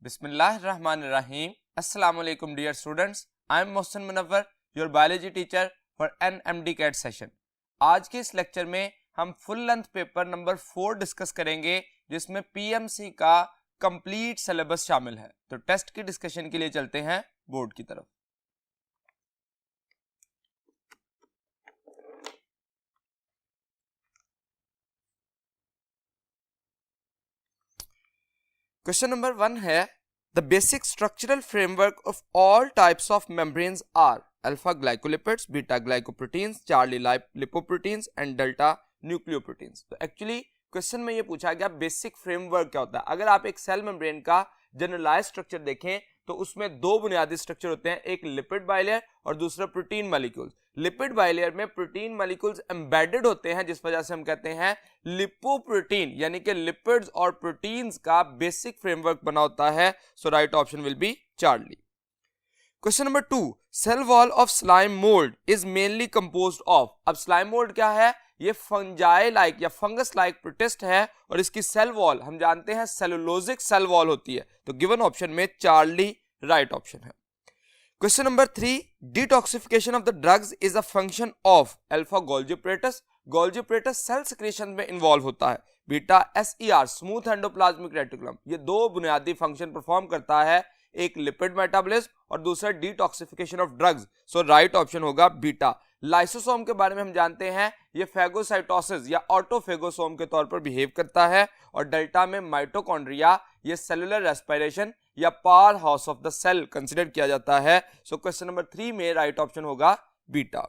Bismillahirrahmanirrahim. Assalamu alaikum dear students. I am Mohsen Munawwar, your biology teacher for NMD CAT session. आज के इस lecture में हम full length paper number 4 discuss करेंगे जिसमें PMC का कंप्लीट सिलेबस शामिल है। तो टेस्ट की डिस्कशन के लिए चलते हैं बोर्ड की तरफ। क्वेश्चन नंबर 1 है the basic structural framework of all types of membranes are alpha glycolipids, beta glycoproteins, charlie lipoproteins and delta nucleoproteins. तो एक्चुअली क्वेश्चन में ये पूछा गया बेसिक फ्रेमवर्क क्या होता है। अगर आप एक सेल मेम्ब्रेन का जनरलाइज स्ट्रक्चर देखें तो उसमें दो बुनियादी स्ट्रक्चर होते हैं, एक लिपिड बाइलेयर और दूसरा प्रोटीन मॉलिक्यूल्स। लिपिड बाइलेयर में प्रोटीन मॉलिक्यूल्स एम्बेडेड होते हैं जिस वजह से हम कहते हैं लिपोप्रोटीन, यानी कि लिपिड्स और प्रोटीन्स का बेसिक फ्रेमवर्क बना होता है। So right option will be Charlie. Question number 2, cell wall of slime mould is mainly composed of. अब स्लाइम मोल्ड क्या है? ये फंजाई लाइक या फंगस लाइक प्रोटिस्ट है और इसकी सेल वॉल हम जानते हैं सेलुलोजिक सेल वॉल होती है। तो गिवन ऑप्शन में चार्ली राइट ऑप्शन है। Question number 3, detoxification of the drugs is a function of alpha Golgi apparatus, Golgi apparatus cell secretion में इन्वॉल्व होता है। Beta SER smooth endoplasmic reticulum, ये दो बुनियादी फंक्शन परफॉर्म करता है, एक लिपिड मेटाबॉलिज्म और दूसरा detoxification of drugs. So right option होगा बीटा। लाइसोसोम के बारे में हम जानते हैं ये फेगोसाइटोसिस या ऑटोफेगोसोम के तौर पर बिहेव करता है और डेल्टा में माइटोकॉन्ड्रिया ये सेलुलर रेस्पिरेशन या power house of the cell consider किया जाता है। सो क्वेश्चन नंबर 3 में राइट ऑप्शन होगा beta.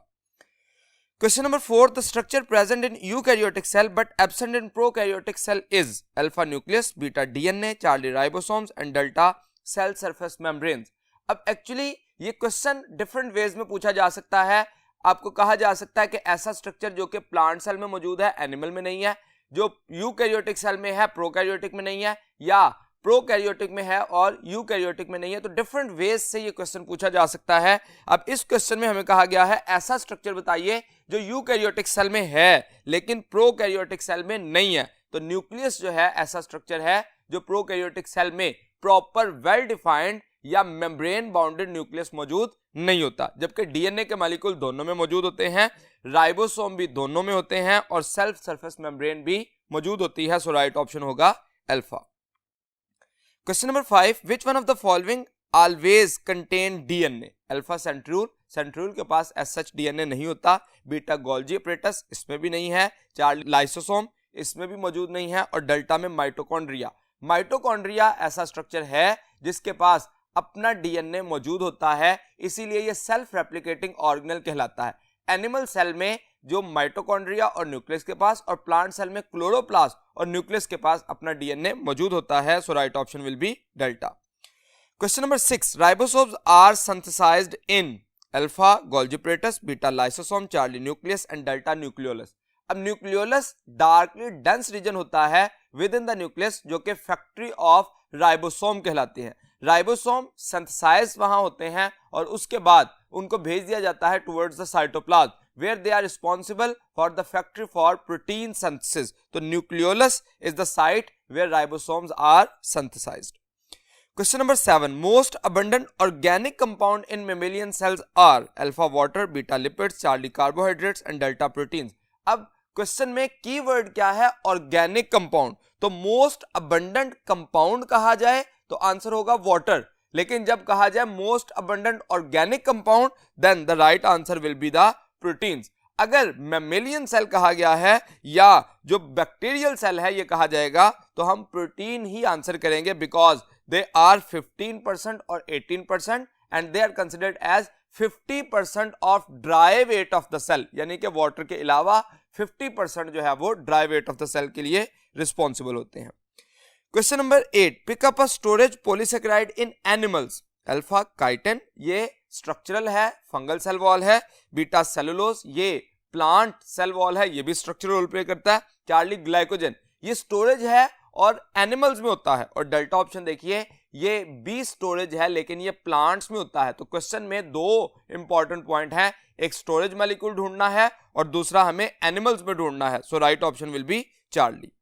Question number 4, the structure present in eukaryotic cell but absent in prokaryotic cell is alpha nucleus, beta DNA, charlie ribosomes and delta cell surface membranes. अब actually ये question different ways में पूछा जा सकता है। आपको कहा जा सकता है कि ऐसा स्ट्रक्चर जो कि प्लांट सेल में मौजूद है एनिमल में नहीं है, जो यूकैरियोटिक सेल में है प्रोकैरियोटिक में नहीं है, या प्रोकैरियोटिक में है और यूकैरियोटिक में नहीं है। तो डिफरेंट वेज से ये क्वेश्चन पूछा जा सकता है। अब इस क्वेश्चन में हमें कहा गया है ऐसा स्ट्रक्चर बताइए जो यूकैरियोटिक सेल में है लेकिन प्रोकैरियोटिक सेल में नहीं है। तो न्यूक्लियस जो है ऐसा स्ट्रक्चर है जो प्रोकैरियोटिक सेल में प्रॉपर वेल डिफाइंड या मेम्ब्रेन बाउंडेड न्यूक्लियस मौजूद नहीं होता, जबकि DNA के मॉलिक्यूल दोनों में मौजूद होते हैं, राइबोसोम भी दोनों में होते हैं और सेल्फ सरफेस मेम्ब्रेन भी मौजूद होती है। सो राइट ऑप्शन होगा alpha. Question number 5, which one of the following always contain DNA? Alpha centriole, centriole के पास एज सच DNA नहीं होता, बीटा गोल्जी apparatus इसमें भी नहीं है, चार्ली लाइसोसोम इसमें भी मौजूद नहीं है और डेल्टा में माइटोकॉन्ड्रिया। माइटोकॉन्ड्रिया ऐसा स्ट्रक्चर है जिसके पास अपना DNA मौजूद होता है, इसीलिए ये सेल्फ रेप्लिकेटिंग ऑर्गेनल कहलाता है। एनिमल सेल में जो माइटोकॉन्ड्रिया और न्यूक्लियस के पास और प्लांट सेल में क्लोरोप्लास्ट और न्यूक्लियस के पास अपना DNA मौजूद होता है। So right option will be delta. Question number 6, ribosomes are synthesised in alpha Golgi apparatus, beta lysosome, Charlie nucleus and delta nucleolus. अब न्यूक्लियोलस डार्कली डेंस रीजन होता है विद इन द न्यूक्लियस जो कि factory of ribosome कहलाती है। Ribosome synthesise वहां होते हैं और उसके बाद उनको भेज दिया जाता है towards the cytoplasm where they are responsible for the factory for protein synthesis. तो nucleolus is the site where ribosomes are synthesised. Question number 7, most abundant organic compound in mammalian cells are alpha water, beta lipids, Charlie carbohydrates and delta proteins. अब क्वेश्चन में keyword क्या है? Organic compound. तो most abundant compound कहा जाए तो answer होगा वाटर, लेकिन जब कहा जाए most abundant organic compound then the right answer will be the proteins. अगर मैमेलियन सेल कहा गया है या जो बैक्टीरियल सेल है ये कहा जाएगा तो हम प्रोटीन ही आंसर करेंगे, बिकॉज दे आर 15% और 18% and they are considered as 50% of dry weight of the cell, यानी कि वाटर के अलावा 50% जो है वो dry weight of the cell के लिए रिस्पॉन्सिबल होते हैं। Question number 8, pick up a storage polysaccharide in animals. Alpha chitin ये स्ट्रक्चरल है, फंगल सेल वॉल है, बीटा सेलुलोज ये प्लांट सेल वॉल है, ये भी स्ट्रक्चरल रोल प्ले करता है, चार्ली ग्लाइकोजन ये स्टोरेज है और एनिमल्स में होता है, और डेल्टा ऑप्शन देखिए ये बी स्टोरेज है लेकिन ये प्लांट्स में होता है। तो क्वेश्चन में दो इंपॉर्टेंट पॉइंट हैं, एक स्टोरेज मॉलिक्यूल ढूंढना है और दूसरा हमें एनिमल्स में ढूंढना है। So right option will be Charlie.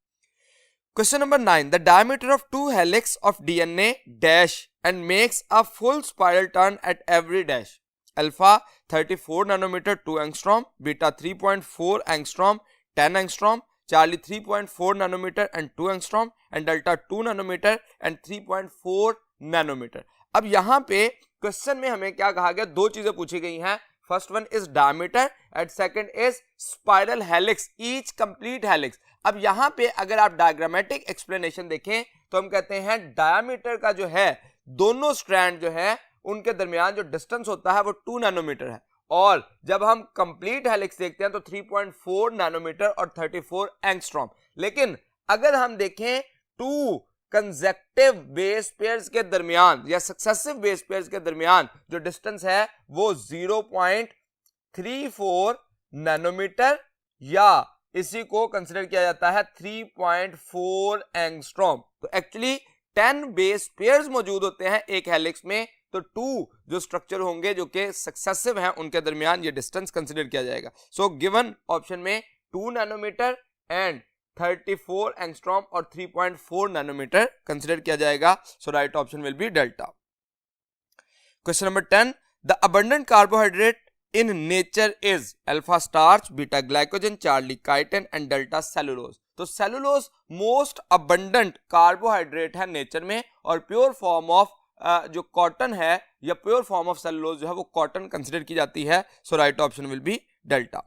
Question number 9. The diameter of two helix of DNA dash and makes a full spiral turn at every dash. Alpha 34 nanometer 2 angstrom, beta 3.4 angstrom 10 angstrom, Charlie 3.4 nanometer and 2 angstrom, and delta 2 nanometer and 3.4 nanometer. अब यहाँ पे question में हमें क्या कहा गया, दो चीजें पूछी गई हैं. First one is diameter and second is spiral helix, each complete helix. अब यहाँ पे अगर आप डायग्रामेटिक एक्सप्लेनेशन देखें तो हम कहते हैं डायमीटर का जो है, दोनों स्ट्रैंड जो है उनके दरमियान जो डिस्टेंस होता है वो 2 नैनोमीटर है, और जब हम कंप्लीट हेलिक्स देखते हैं तो 3.4 नैनोमीटर और 34 एंगस्ट्रॉम. लेकिन अगर हम देखें टू कंसेक्टिव बेस पेयर्स के दरमियान या सक्सेसिव बेस पेयर्स के दरमियान जो डिस्टेंस है वो 0.34 नैनोमीटर या इसी को कंसिडर किया जाता है 3.4 एंगस्ट्रॉम. तो एक्चुअली 10 बेस पेयर्स मौजूद होते हैं एक हेलिक्स में, तो 2 जो स्ट्रक्चर होंगे जो कि सक्सेसिव हैं उनके दरमियान ये डिस्टेंस कंसिडर किया जाएगा. सो गिवन ऑप्शन में 2 नैनोमीटर एंड 34 एंगस्ट्रॉम और 3.4 नैनोमीटर कंसिडर किया जाएगा. So right option will be delta. Question number 10. The abundant carbohydrate in nature is alpha starch, beta glycogen, charlie chitin and delta cellulose. तो cellulose most abundant carbohydrate है nature में, और pure form of जो cotton है या pure form of cellulose जो है वो कॉटन कंसिडर की जाती है. So right option will be delta.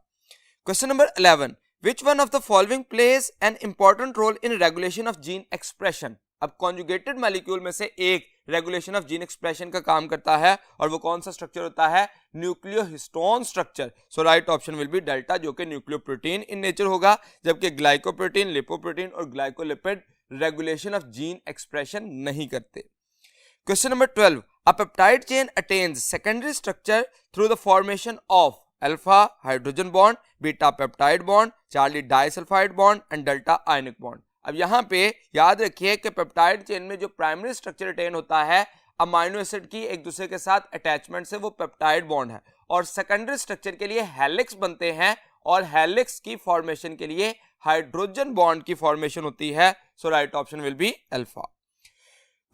Question number 11. Which one of the following plays an important role in regulation of gene expression. अब कॉन्जुगेटेड मॉलिक्यूल में से एक रेगुलेशन ऑफ जीन एक्सप्रेशन का काम करता है, और वो कौन सा स्ट्रक्चर होता है, nucleohistone structure. So right option will be delta, जो कि न्यूक्लियोप्रोटीन इन नेचर होगा, जबकि ग्लाइकोप्रोटीन, लिपोप्रोटीन और glycolipid regulation of gene expression नहीं करते. Question number 12. A peptide chain attains secondary structure through the formation of alpha hydrogen bond, beta peptide bond, Charlie disulphide bond and delta ionic bond. अब यहाँ पे याद रखिए कि peptide chain में जो प्राइमरी स्ट्रक्चर अटेन होता है अमाइनो एसिड की एक दूसरे के साथ अटैचमेंट से, वो पेप्टाइड बॉन्ड है, और सेकेंडरी स्ट्रक्चर के लिए हेलिक्स बनते हैं, और हेलिक्स की फॉर्मेशन के लिए हाइड्रोजन बॉन्ड की फॉर्मेशन होती है. So right option will be alpha.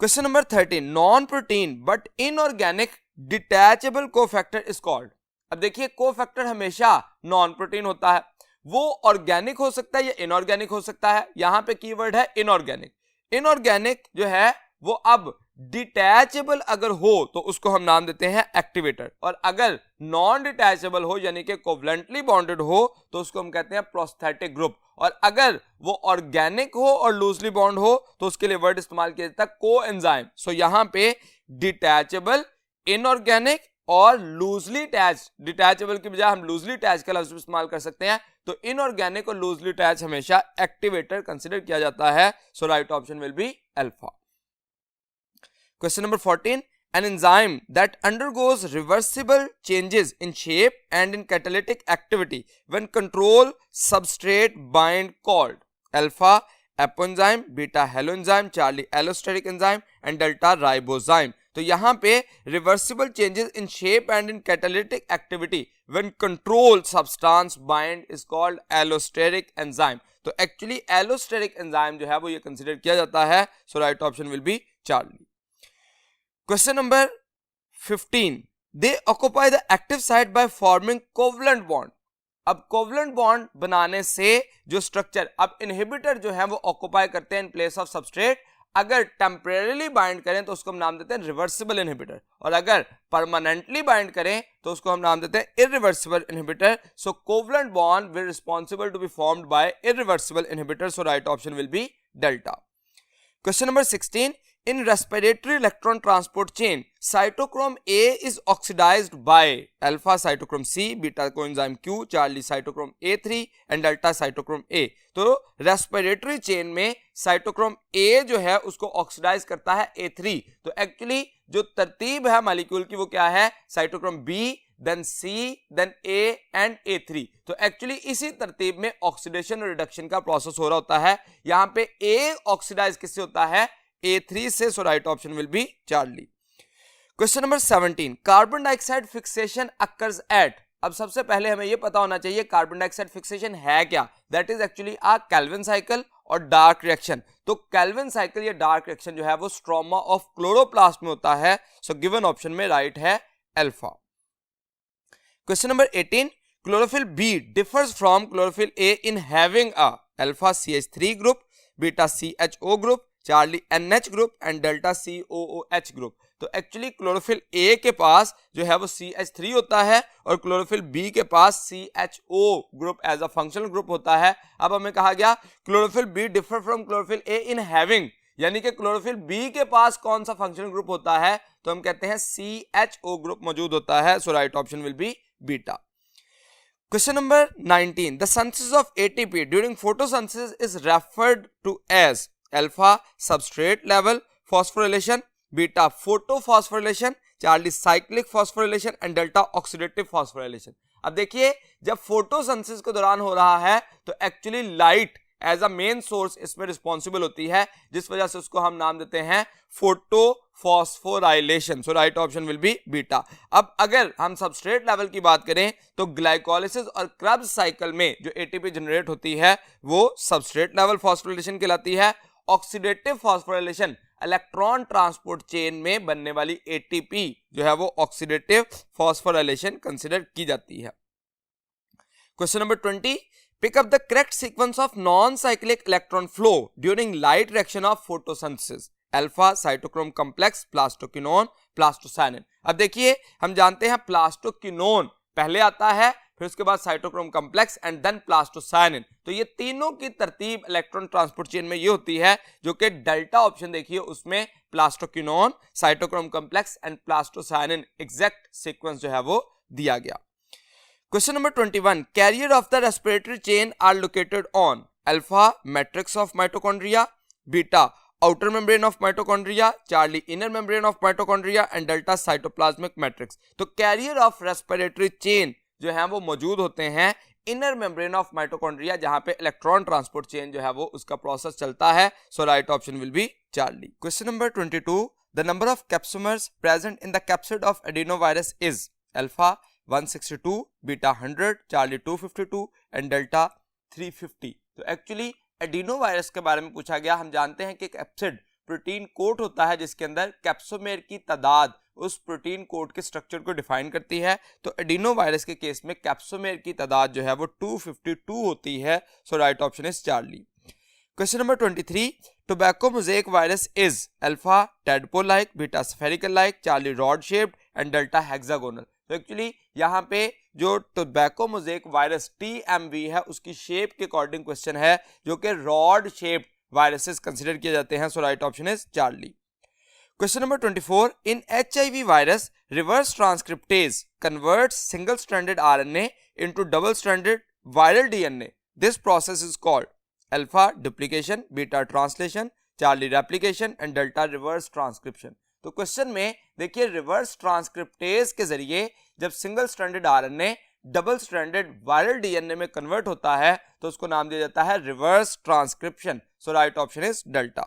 Question number 13. Non protein but inorganic detachable cofactor is called. अब देखिए कोफैक्टर हमेशा नॉन प्रोटीन होता है, वो ऑर्गेनिक हो सकता है या इनऑर्गेनिक हो सकता है. यहां पे कीवर्ड है इनऑर्गेनिक. इनऑर्गेनिक जो है वो अब डिटैचेबल अगर हो तो उसको हम नाम देते हैं एक्टिवेटर, और अगर नॉन डिटैचेबल हो यानी कि कोवलेंटली बॉन्डेड हो तो उसको हम कहते हैं प्रोस्थेटिक ग्रुप, और अगर वो ऑर्गेनिक हो और लूजली बॉन्ड हो तो उसके लिए वर्ड इस्तेमाल किया जाता है कोएंजाइम. सो यहां पे डिटैचेबल, इनऑर्गेनिक और लूजली अटैच, डिटैचेबल की बजाय हम लूजली अटैच का लफ्ज इस्तेमाल कर सकते हैं. तो इनऑर्गेनिक और लूजली अटैच हमेशा एक्टिवेटर कंसीडर किया जाता है. So right option will be alpha. Question number 14. An enzyme that undergoes reversible changes in shape and in catalytic activity when control substrate bind called alpha apoenzyme, beta haloenzyme, charlie allosteric enzyme and delta ribozyme. तो यहां पे reversible changes in shape and in catalytic activity when control substance bind is called allosteric enzyme. तो actually allosteric enzyme जो है वो ये consider किया जाता है. So right option will be Charlie. Question number 15. They occupy the active site by forming covalent bond. अब covalent bond बनाने से जो स्ट्रक्चर, अब इनहिबिटर जो है वो ऑक्यूपाई करते हैं इन प्लेस ऑफ सबस्ट्रेट. अगर टेम्परेरीली बाइंड करें तो उसको हम नाम देते हैं रिवर्सिबल इनहिबिटर, और अगर परमानेंटली बाइंड करें तो उसको हम नाम देते हैं irreversible inhibitor. So covalent bond will responsible to be formed by irreversible inhibitor. So right option will be delta. Question number 16. In respiratory electron transport chain, cytochrome A is oxidized by alpha cytochrome C, beta coenzyme Q, charlie cytochrome A3 and delta cytochrome A. तो respiratory chain में cytochrome A जो है उसको oxidise करता है A3. तो actually जो तरतीब है मॉलिक्यूल की वो क्या है, cytochrome B, then C, then A and A3. तो एक्चुअली इसी तरतीब में ऑक्सीडेशन और रिडक्शन का प्रोसेस हो रहा होता है. यहाँ पे A ऑक्सीडाइज किससे होता है, A3 से. So right option will be Charlie. Question number 17. Carbon dioxide fixation occurs at. अब सबसे पहले हमें यह पता होना चाहिए कार्बन डाइऑक्साइड फिक्सेशन है क्या. That is actually a Calvin cycle, और डार्क रिएक्शन। तो केल्विन साइकिल या डार्क रिएक्शन जो है वो स्ट्रोमा ऑफ क्लोरोप्लास्ट में होता है। सो गिवन ऑप्शन में राइट है alpha. Question number 18, chlorophyll b differs from chlorophyll a in having a alpha CH3 group, beta CHO group, charlie NH group and delta COOH group. तो actually chlorophyll a के पास जो है वो CH3 होता है और क्लोरोफिल बी के पास CHO group as a functional group होता है। अब हमें कहा गया chlorophyll b differ from chlorophyll a in having, यानी कि क्लोरोफिल बी के पास कौन सा फंक्शनल ग्रुप होता है, तो हम कहते हैं CHO ग्रुप मौजूद होता है। So right option will be beta. Question number 19. The synthesis of ATP during photosynthesis is referred to as alpha substrate level phosphorylation, beta photophosphorylation, Charlie cyclic phosphorylation and delta oxidative phosphorylation। अब देखिए जब photosynthesis के दौरान हो रहा है तो actually light as a main source इसमें रिस्पॉन्सिबल होती है, जिस वजह से उसको हम नाम देते हैं photophosphorylation. So right option will be beta. अब अगर हम सबस्ट्रेट लेवल की बात करें तो ग्लाइकोलिसिस और क्रेब्स साइकिल में जो एटीपी जनरेट होती है वो सबस्ट्रेट लेवल फॉस्फोराइलेशन कहलाती है। Oxidative phosphorylation electron transport chain में बनने वाली एटीपी जो है वो ऑक्सीडेटिव फॉस्फोराइलेशन कंसिडर की जाती है। Question number 20, pick up the correct sequence of non-cyclic electron flow during light reaction of photosynthesis, alpha cytochrome complex, plastoquinone, plastocyanin। अब देखिए हम जानते हैं प्लास्टोक्विनोन पहले आता है, फिर उसके बाद साइटोक्रोम कम्प्लेक्स एंड देन प्लास्टोसायनिन। तो ये तीनों की तरतीब इलेक्ट्रॉन ट्रांसपोर्ट चेन में ये होती है जो कि डेल्टा ऑप्शन देखिए उसमें plastoquinone, cytochrome complex and plastocyanin exact sequence जो है वो दिया गया। Question number 21, carrier of the respiratory chain are located on alpha matrix of mitochondria, beta outer membrane of mitochondria, charlie inner membrane of mitochondria and delta cytoplasmic matrix। तो carrier of respiratory chain जो है वो मौजूद होते हैं inner membrane of mitochondria, जहां पे electron transport chain जो है वो उसका प्रोसेस चलता है। So right option will be Charlie. Question number 22, the number of capsomeres present in the capsid of adenovirus is alpha 162, beta 100, Charlie 252 and delta 350। तो actually adenovirus के बारे में पूछा गया। हम जानते हैं कि कैप्सिड प्रोटीन कोट होता है जिसके अंदर कैप्सोमेर की तादाद उस प्रोटीन कोट के स्ट्रक्चर को डिफाइन करती है। तो एडिनोवायरस के केस में कैप्सोमेर की तादाद जो है वो 252 होती है। So right option is Charlie. Question number 23, tobacco mosaic virus is alpha tadpole like, beta spherical like, Charlie rod shaped and delta hexagonal. तो एक्चुअली यहाँ पे जो टोबैको मोज़ेक वायरस TMV है उसकी शेप के अकॉर्डिंग क्वेश्चन है जो कि रॉड शेप्ड वायरसेस कंसिडर किए जाते हैं। So right option is Charlie. Question number 24, in HIV virus reverse transcriptase converts single stranded RNA into double stranded viral DNA। This process is called alpha duplication, beta translation, Charlie replication and delta reverse transcription. तो question में देखिए reverse transcriptase के जरिए जब single stranded RNA double stranded viral DNA में convert होता है तो उसको नाम दिया जाता है reverse transcription. So right option is delta.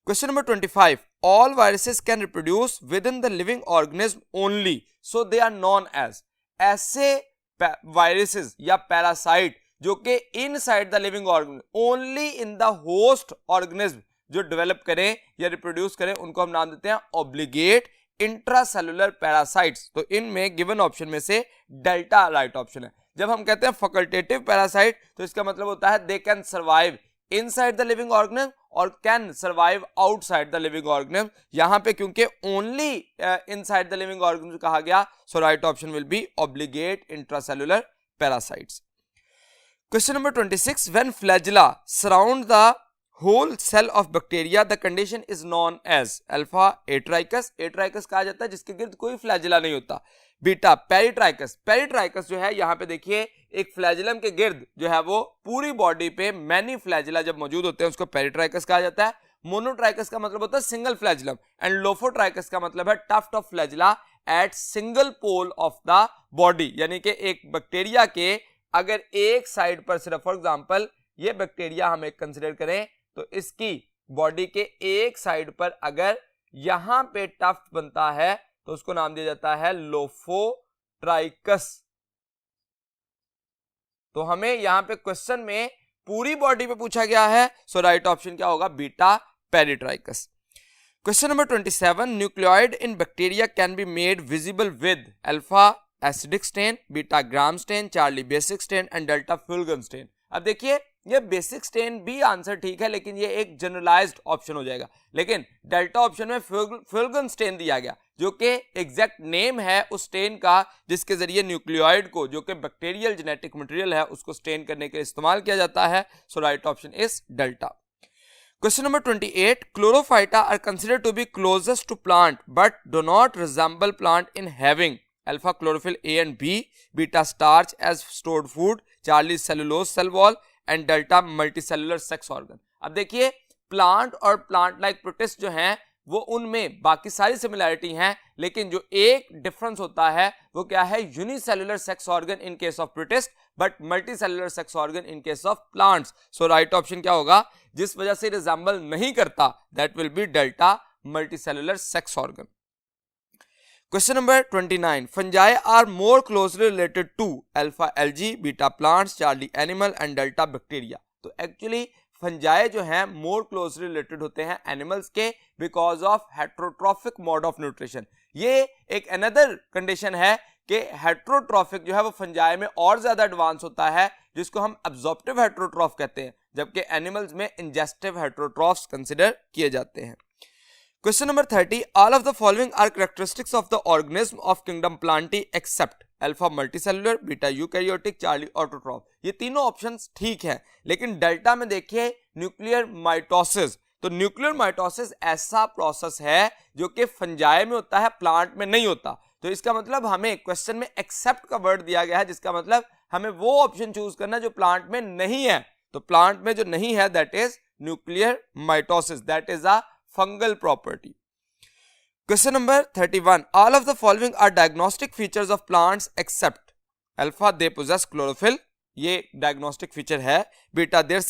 Question number 25, all viruses can reproduce within the living organism only so they are non age. ऐसे वायरसेस या पैरासाइट जो कि inside the living organism only in the host organism जो develop करें या reproduce करें उनको हम नाम देते हैं ऑब्लिगेट इंट्रासेलुलर पैरासाइट्स। तो इनमें गिवन ऑप्शन में से डेल्टा राइट ऑप्शन है। जब हम कहते हैं फैकल्टेटिव पैरासाइट तो इसका मतलब होता है they can survive inside the living organism और can survive outside the living organism. यहां पे क्योंकि only inside the living organism कहा गया so right option will be obligate intracellular parasites. Question number 26, when flagella surround the whole cell of bacteria the condition is known as alpha atrichous, atrichous कहा जाता है जिसके गिर्द कोई flagella नहीं होता, बीटा पेरिट्राइकस, पेरिट्राइकस जो है यहाँ पे देखिए एक फ्लैजिलम के गिर्द जो है वो पूरी बॉडी पे मैनी फ्लैजिला जब मौजूद होते हैं उसको पेरिट्राइकस कहा जाता है। मोनोट्राइकस का मतलब होता है सिंगल फ्लैजिलम एंड लोफोट्राइकस का मतलब है tuft of flagella at single pole of the body, यानी कि एक बैक्टीरिया के अगर एक साइड पर सिर्फ फॉर एग्जांपल ये बैक्टीरिया हम एक कंसिडर करें तो इसकी बॉडी के एक साइड पर अगर यहां पे टफ्ट बनता है तो उसको नाम दिया जाता है लोफोट्राइकस। तो हमें यहां पे क्वेश्चन में पूरी बॉडी पे पूछा गया है, सो राइट ऑप्शन क्या होगा, beta peritrichous. Question number 27, nucleoid in bacteria can be made visible with alpha acidic stain, beta Gram stain, Charlie basic stain and delta Feulgen stain. अब देखिए ये बेसिक स्टेन भी आंसर ठीक है, लेकिन ये एक जनरलाइज्ड ऑप्शन हो जाएगा, लेकिन डेल्टा ऑप्शन में फुल्गन स्टेन दिया गया जो कि एग्जैक्ट नेम है उस स्टेन का जिसके जरिए न्यूक्लियोइड को, जो कि बैक्टीरियल जेनेटिक मटेरियल है, उसको स्टेन करने के लिए इस्तेमाल किया जाता है। So right option is delta. Question number 28, chlorophyta are considered to be closest to plant but do not resemble plant in having alpha chlorophyll A and B, beta starch as stored food, charlie cellulose cell wall and delta multicellular sex organ। अब देखिए plant और plant like protist जो हैं वो उनमें बाकी सारी similarity हैं, लेकिन जो एक डिफरेंस होता है वो क्या है, unicellular sex organ in case of protist but multicellular sex organ in case of plants. So right option क्या होगा, जिस वजह से रिजेंबल नहीं करता, that will be delta multicellular sex organ. Question number 29, fungi are more closely related to alpha algae, beta plants, charlie animal and delta bacteria. तो actually fungi जो हैं मोर क्लोजली रिलेटेड होते हैं एनिमल्स के because of heterotrophic mode of nutrition. ये एक another condition है कि हेट्रोट्रॉफिक जो है वो फंजाई में और ज्यादा एडवांस होता है, जिसको हम एब्जॉर्प्टिव हेट्रोट्रॉफ कहते हैं, जबकि एनिमल्स में इंजेस्टिव हेट्रोट्रॉफ्स कंसिडर किए जाते हैं। Question number 30, all of the following are characteristics of the organism of kingdom plantae except alpha multicellular, beta eukaryotic, charlie autotroph. ये तीनों ऑप्शंस ठीक है, लेकिन डेल्टा में देखिए न्यूक्लियर माइटोसिस। तो न्यूक्लियर माइटोसिस ऐसा प्रोसेस है जो कि फंजाई में होता है, प्लांट में नहीं होता। तो इसका मतलब हमें क्वेश्चन में एक्सेप्ट का वर्ड दिया गया है, जिसका मतलब हमें वो ऑप्शन चूज करना जो प्लांट में नहीं है। तो प्लांट में जो नहीं है that is nuclear mitosis, that is a fungal property. Question number 31, all of the following are diagnostic features of plants except alpha they possess chlorophyll, ये डायग्नोस्टिक फीचर है, beta their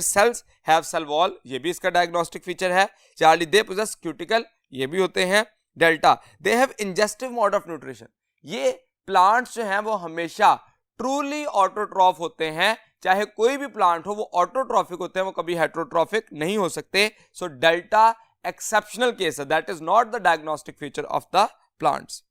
cells have cell wall, ये भी इसका diagnostic feature है, Charlie they possess cuticle, ये भी होते हैं, delta they have ingestive mode of nutrition. ये प्लांट्स जो हैं वो हमेशा ट्रूली ऑटोट्रॉफ होते हैं, चाहे कोई भी प्लांट हो वो ऑटोट्रॉफिक होते हैं, वो कभी हेट्रोट्रॉफिक नहीं हो सकते। सो डेल्टा एक्सेप्शनल केस है, that is not the diagnostic feature of the plants.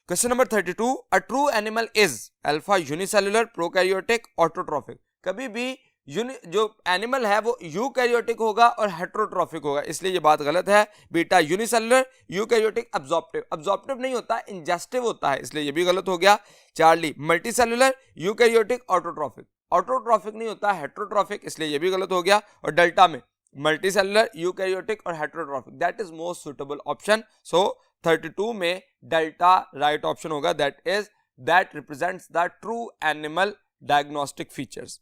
Question number 32, a true animal is alpha unicellular, prokaryotic, autotrophic. कभी भी जो एनिमल है वो यूकैरियोटिक होगा और हेट्रोट्रॉफिक होगा, इसलिए ये बात गलत है। Beta unicellular, eukaryotic, absorptive, absorptive नहीं होता, इंजेस्टिव होता है, इसलिए ये भी गलत हो गया। Charlie multicellular, eukaryotic, autotrophic, autotrophic नहीं होता, हेट्रोट्रॉफिक, इसलिए ये भी गलत हो गया। और डेल्टा में मल्टीसेलुलर, यूकैरियोटिक और heterotrophic, that is most suitable option. So 32 में डेल्टा राइट ऑप्शन होगा, that represents the true animal diagnostic features.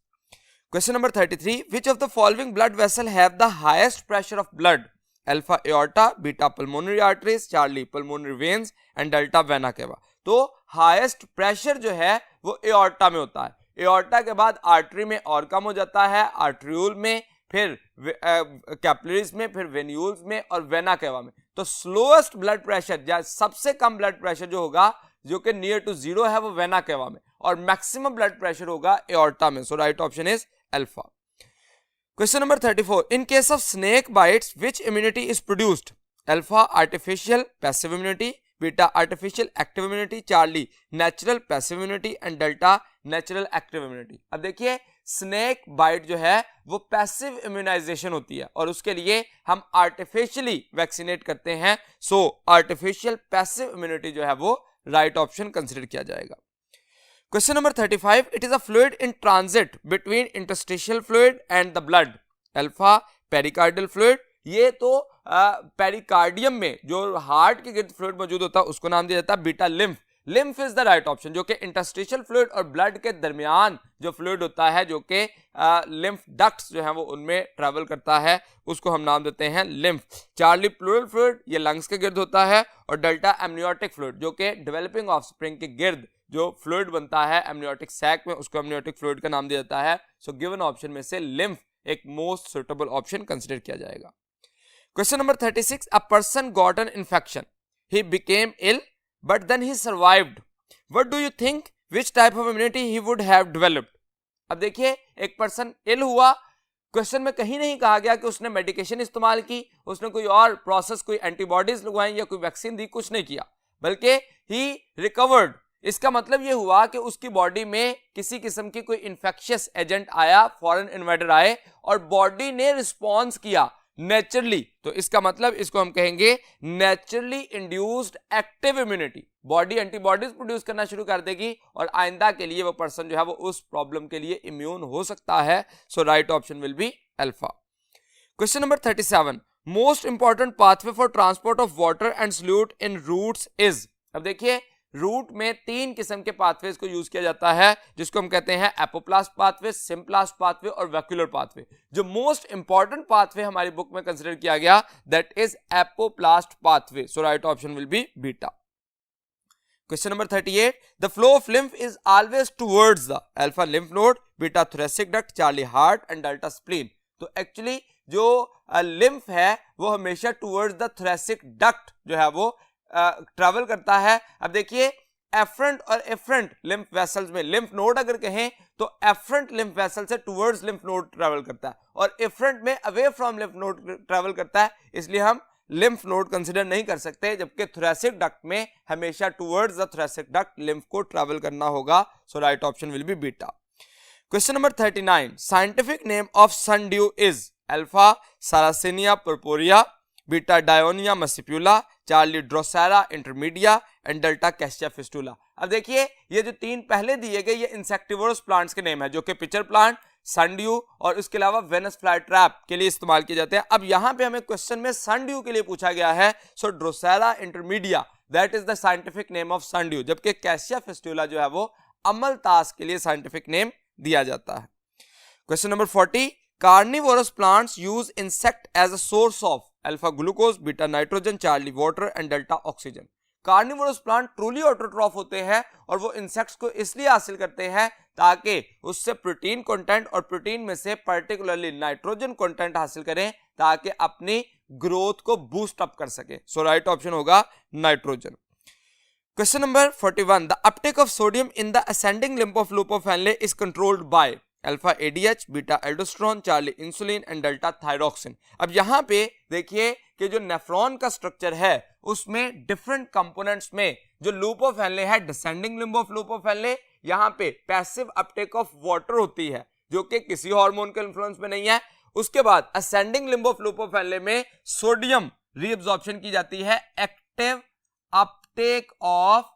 Question number 33, which of the following blood vessel have the highest pressure of blood? Alpha aorta, beta pulmonary arteries, Charlie pulmonary veins and delta vena cava। तो highest pressure जो है वो aorta में होता है, aorta के बाद artery में और कम हो जाता है, arteriole में, फिर कैपिलरीज में, फिर वेन्यूल्स में और वेना केवा में। तो स्लोएस्ट ब्लड प्रेशर या सबसे कम ब्लड प्रेशर जो होगा जो कि नियर टू जीरो है वो वेना केवा में, और मैक्सिमम ब्लड प्रेशर होगा एओर्टा में। So right option is alpha. Question number 34, in case of snake bites which immunity is produced? Alpha artificial passive immunity, beta artificial active immunity, Charlie natural passive immunity and delta natural active immunity. अब देखिए snake bite जो है वो passive immunisation होती है और उसके लिए हम आर्टिफिशियली वैक्सीनेट करते हैं। सो आर्टिफिशियल पैसिव इम्यूनिटी जो है वो राइट ऑप्शन कंसिडर किया जाएगा। Question number 35, it is a fluid in transit between interstitial fluid and the blood. Alpha pericardial fluid, ये तो पेरिकार्डियम में जो हार्ट के गिर्द फ्लूइड मौजूद होता है उसको नाम दिया जाता है beta lymph. Lymph is the right option, जो कि इंटरस्टिशियल फ्लूइड और ब्लड के दरमियान जो फ्लूइड होता है, जो कि लिम्फ डक्ट्स जो है वो उनमें ट्रेवल करता है, उसको हम नाम देते हैं लिम्फ। चार्ली प्लूरल फ्लूइड ये लंग्स के गिर्द होता है, और डेल्टा एमनियोटिक फ्लूइड जो कि डेवलपिंग ऑफस्प्रिंग के गिर्द जो फ्लूइड बनता है एमनियोटिक सैक में, उसको एमनियोटिक फ्लूइड का नाम दिया जाता है। सो गिवन ऑप्शन में से लिम्फ एक मोस्ट सुटेबल ऑप्शन कंसिडर किया जाएगा। Question number 36, a person got an infection, he became ill but then he survived. What do you think? Which type of immunity he would have developed? अब देखिए एक person इल हुआ, question में कहीं नहीं कहा गया कि उसने मेडिकेशन इस्तेमाल की, उसने कोई और प्रोसेस, कोई एंटीबॉडीज लगवाई या कोई वैक्सीन दी, कुछ नहीं किया, बल्कि ही रिकवर्ड। इसका मतलब ये हुआ कि उसकी बॉडी में किसी किस्म की कोई इंफेक्शियस एजेंट आया, फॉरेन इन्वेडर आए और बॉडी ने रिस्पॉन्स किया नेचुरली। तो इसका मतलब इसको हम कहेंगे naturally induced active immunity. Body antibodies produce करना शुरू कर देगी और आइंदा के लिए वो पर्सन जो है वो उस प्रॉब्लम के लिए इम्यून हो सकता है। So right option will be alpha. Question number 37, most important pathway for transport of water and solute in roots is. अब देखिए रूट में 3 किस्म के पाथवेज को यूज किया जाता है, जिसको हम कहते हैं एपोप्लास्ट पाथवे, सिम्प्लास्ट पाथवे और वैक्यूलर पाथवे। जो मोस्ट इंपॉर्टेंट पाथवे हमारी बुक में कंसीडर किया गया that is apoplast pathway. So right option will be beta. Question number 38, the flow of lymph is always towards the alpha lymph node, beta thoracic duct, Charlie heart and delta spleen. तो actually जो lymph है वो हमेशा towards the thoracic duct जो है वो travel करता है। अब देखिए एफरेंट और एफरेंट लिम्फ वेसल्स में लिम्फ नोड अगर कहें तो एफरेंट लिम्फ वेसल से टुवर्ड्स लिम्फ नोड ट्रैवल करता है और एफरेंट में away from lymph node travel करता है, इसलिए हम लिम्फ नोड कंसीडर नहीं कर सकते, जबकि थोरेसिक डक्ट में हमेशा towards the thoracic duct lymph को ट्रैवल करना होगा। So right option will be beta. Question number 39, scientific name of sundew is alpha Sarracenia purpurea, beta Dionaea muscipula, Charlie Drosera intermedia and delta Cassia fistula. अब देखिए ये जो 3 पहले दिए गए ये इंसेक्टिवोरस प्लांट्स के नेम है, जो कि पिचर प्लांट, सनड्यू और इसके अलावा वेनस फ्लाई ट्रैप के लिए इस्तेमाल किए जाते हैं। अब यहां पे हमें क्वेश्चन में सनड्यू के लिए पूछा गया है, so Drosera intermedia that is the scientific name of sundew, जबकि कैस्टिया फिस्टुला जो है वो अमलतास के लिए साइंटिफिक नेम दिया जाता है। Question number 40, carnivorous plants use insect as a source of alpha glucose, beta nitrogen, charlie water and delta oxygen. Carnivorous plant truly autotroph होते हैं और वो इंसेक्ट्स को इसलिए हासिल करते हैं ताकि उससे प्रोटीन कंटेंट और प्रोटीन में से पर्टिकुलरली नाइट्रोजन कंटेंट हासिल करें ताकि अपनी ग्रोथ को बूस्ट अप कर सके। सो राइट ऑप्शन होगा nitrogen. Question number 41, the Uptake of sodium in the ascending lymph of loop of Henley is controlled by alpha ADH, beta aldosterone, Charlie insulin and delta thyroxine. अब यहां पे देखिए कि जो nephron का स्ट्रक्चर है उसमें डिफरेंट कंपोनेंट्स में जो लूप ऑफ हेनले है, descending limb of loop of Henley, यहां पे पैसिव अपटेक ऑफ वाटर होती है जो कि किसी हार्मोन के इन्फ्लुएंस में नहीं है। उसके बाद ascending limb of loop of Henley में सोडियम रीअब्जॉर्प्शन की जाती है, एक्टिव अपटेक ऑफ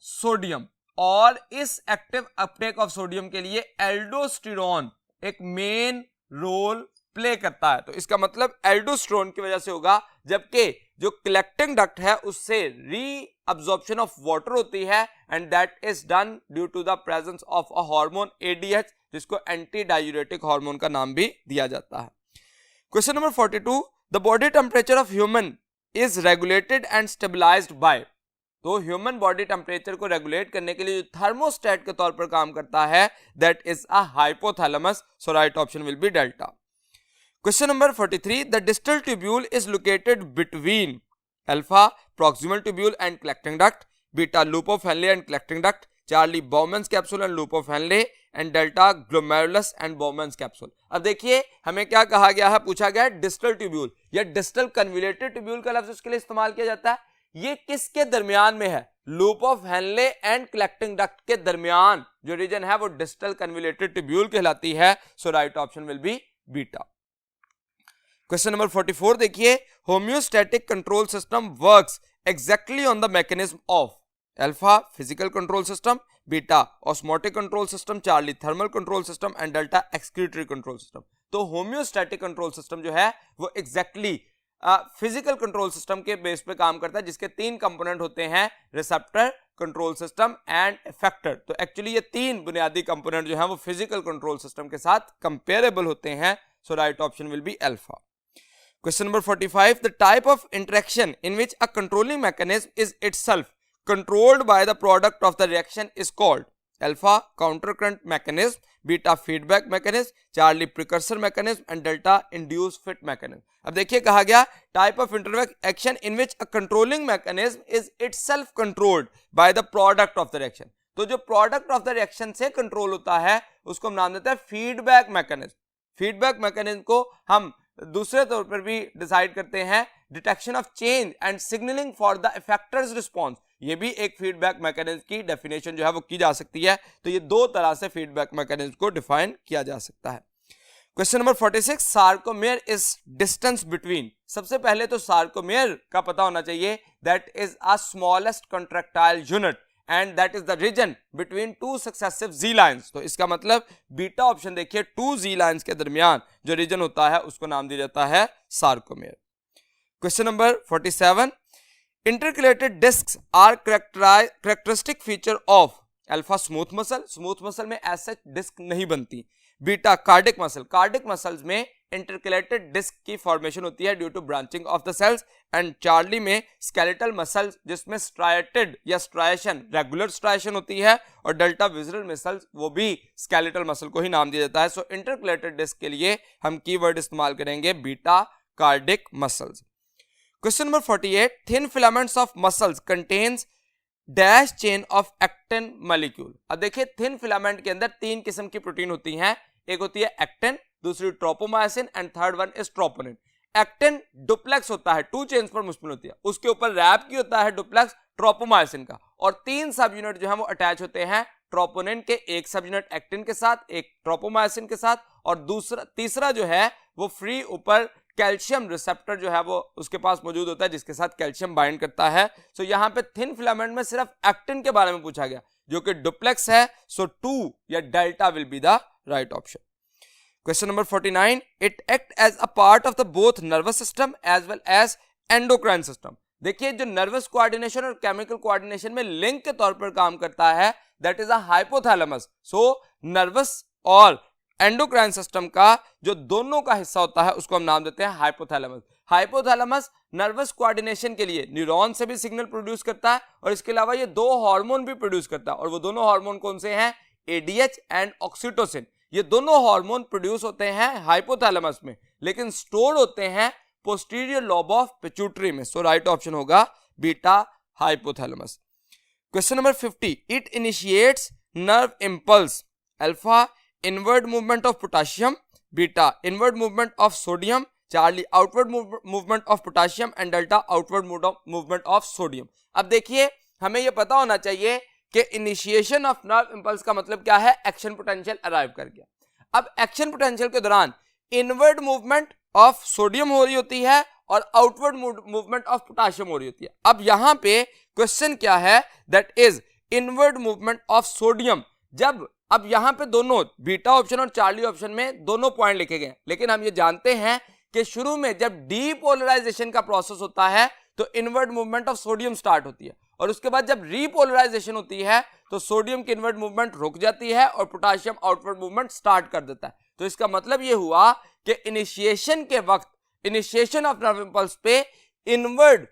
सोडियम, और इस एक्टिव अपटेक ऑफ सोडियम के लिए एल्डोस्टेरोन एक मेन रोल प्ले करता है। तो इसका मतलब एल्डोस्टेरोन की वजह से होगा, जबकि जो कलेक्टिंग डक्ट है उससे रीअब्जॉर्प्शन ऑफ वाटर होती है and that is done due to the presence of a hormone ADH, जिसको एंटी डायूरेटिक हार्मोन का नाम भी दिया जाता है। Question number 42, the body temperature of human is regulated and stabilised by. तो ह्यूमन बॉडी टेम्परेचर को रेगुलेट करने के लिए जो थर्मोस्टेट के तौर पर काम करता है that is a hypothalamus. So right option will be delta. Question number 43, the distal tubule is located between alpha proximal tubule and collecting duct, beta loop of Henle and collecting duct, Charlie Bowman's capsule and loop of Henle and delta glomerulus and Bowman's capsule. अब देखिए हमें क्या कहा गया है, पूछा गया है डिस्टल ट्यूब्यूल या डिस्टल कन्वोल्यूटेड ट्यूब्यूल का लफ्ज इसके लिए इस्तेमाल किया जाता है। ये किसके दरमियान में है, loop of Henle and collecting duct के दरमियान जो रीजन है वो डिस्टल कन्वोल्यूटेड ट्यूब्यूल कहलाती है। So right option will be beta. Question number 44 देखिए, homeostatic control system works exactly on the mechanism of alpha physical control system, beta osmotic control system, Charlie thermal control system and delta excretory control system. तो homeostatic control system जो है वो exactly physical control system के base पे काम करता है, जिसके 3 कंपोनेंट होते हैं, receptor, control system and effector. तो एक्चुअली ये 3 बुनियादी कंपोनेंट जो है वो फिजिकल कंट्रोल सिस्टम के साथ कंपेरेबल होते हैं। So right option will be alpha. Question number 45, the type of interaction in which a controlling mechanism is itself controlled by the product of the reaction is called alpha counter current mechanism, beta feedback mechanism, charlie precursor mechanism and delta induced fit mechanism। अब देखिए कहा गया type of interaction in which a controlling mechanism is itself controlled by the product of the reaction। तो जो product of the reaction से control होता है उसको हम नाम देते हैं फीडबैक मैकेनिज्म। फीडबैक मैकेनिज्म को हम दूसरे तौर पर भी डिसाइड करते हैं detection of change and signalling for the effectors response. ये भी एक फीडबैक मैकेनिज्म की डेफिनेशन जो है वो की जा सकती है। तो ये दो तरह से फीडबैक मैकेनिज्म को डिफाइन किया जा सकता है। Question number 46, sarcomere is distance between. सबसे पहले तो सार्कोमेयर का पता होना चाहिए, that is a smallest contractile unit and that is the region between two successive G lines. तो इसका मतलब बीटा ऑप्शन देखिए, टू जी लाइंस के दरमियान जो रीजन होता है उसको नाम दिया जाता है sarcomere. Question number 47, intercalated discs are characteristic feature of alpha smooth muscle. Smooth muscle में ऐसा डिस्क नहीं बनती। Beta cardiac muscle, cardiac muscles में इंटरकलेटेड डिस्क की फॉर्मेशन होती है due to branching of the cells. And charlie में skeletal muscles जिसमें स्ट्राइटेड या स्ट्राइशन रेगुलर स्ट्राइशन होती है, और डेल्टा विजरल मसल्स वो भी स्केलेटल मसल को ही नाम दिया जाता है। सो इंटरकलेटेड डिस्क के लिए हम कीवर्ड इस्तेमाल करेंगे beta cardiac muscles. Question number 48, thin filaments of muscles contains dash chain of actin molecule. अब देखिए थिन फिलामेंट के अंदर तीन किस्म की प्रोटीन होती हैं, एक होती है एक्टिन, दूसरी tropomyosin and third one is troponin. Actin duplex होता है, टू चेन्स पर मुश्तमिल होती है, उसके ऊपर रैप की होता है डुप्लेक्स ट्रोपोमायसिन का, और तीन सब यूनिट जो है वो अटैच होते हैं ट्रोपोनिन के, एक सब यूनिट एक्टिन के साथ, एक ट्रोपोमायसिन के साथ, और तीसरा जो है वो फ्री ऊपर कैल्शियम रिसेप्टर जो है वो उसके पास मौजूद होता है जिसके साथ कैल्शियम बाइंड करता है। सो यहां पे थिन फिलामेंट में सिर्फ एक्टिन के बारे में पूछा गया जो कि डुप्लेक्स है। सो 2 या delta will be the right option. Question number 49, it act as a part of the both nervous system as well as endocrine system. देखिए जो नर्वस कोऑर्डिनेशन और केमिकल कोऑर्डिनेशन में लिंक के तौर पर काम करता है that is a hypothalamus. So nervous और एंडोक्राइन सिस्टम का जो दोनों का हिस्सा होता है उसको हम नाम देते हैं हाइपोथैलेमस। हाइपोथैलेमस नर्वस कोऑर्डिनेशन के लिए न्यूरॉन से भी सिग्नल प्रोड्यूस करता है, और इसके अलावा ये दो हार्मोन भी प्रोड्यूस करता है, और वो दोनों हार्मोन कौन से हैं? ADH and oxytocin. ये दोनों हार्मोन प्रोड्यूस होते हैं हाइपोथैलेमस में, लेकिन स्टोर होते हैं पोस्टीरियर लोब ऑफ पिट्यूटरी में। सो राइट ऑप्शन होगा beta hypothalamus. Question number 50, it initiates nerve impulse. Alpha inward movement of potassium, beta inward movement of sodium, Charlie outward movement of potassium and delta outward movement of sodium. अब देखिए हमें यह पता होना चाहिए कि initiation of nerve impulse का मतलब क्या है? एक्शन पोटेंशियल अराइव कर गया। अब एक्शन पोटेंशियल के दौरान इनवर्ड मूवमेंट ऑफ सोडियम हो रही होती है और आउटवर्ड मूवमेंट ऑफ पोटाशियम हो रही होती है। अब यहां पे क्वेश्चन क्या है? That is inward movement of sodium. जब अब यहां पे दोनों बीटा ऑप्शन और चार्ली ऑप्शन में दोनों पॉइंट लिखे गए, लेकिन हम ये जानते हैं कि शुरू में जब डीपोलराइजेशन का प्रोसेस होता है तो inward movement of sodium start होती है, और उसके बाद जब रीपोलराइजेशन होती है तो सोडियम की इनवर्ड मूवमेंट रुक जाती है और पोटाशियम आउटवर्ड मूवमेंट स्टार्ट कर देता है। तो इसका मतलब ये हुआ कि इनिशिएशन के वक्त, इनिशिएशन ऑफ नर्व इंपल्स पे inward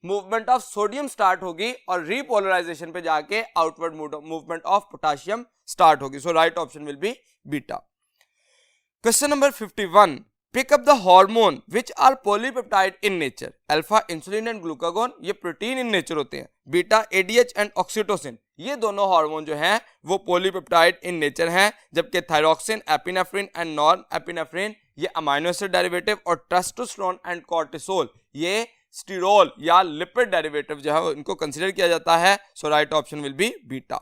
movement of sodium start होगी और रीपोलराइजेशन पे जाके outward movement of potassium start होगी। So right option will be beta. Question number 51, pick up the hormone which are polypeptide in nature. Alpha insulin and glucagon ये protein in nature होते हैं, beta ADH and oxytocin ये दोनों hormone जो हैं वो polypeptide in nature हैं, जबकि thyroxine, epinephrine and norepinephrine ये अमाइनो एसिड डेरिवेटिव, और टेस्टोस्टेरोन एंड कोर्टिसोल ये स्टीरोल या लिपिड डेरिवेटिव जो है इनको कंसीडर किया जाता है। So right option will be beta.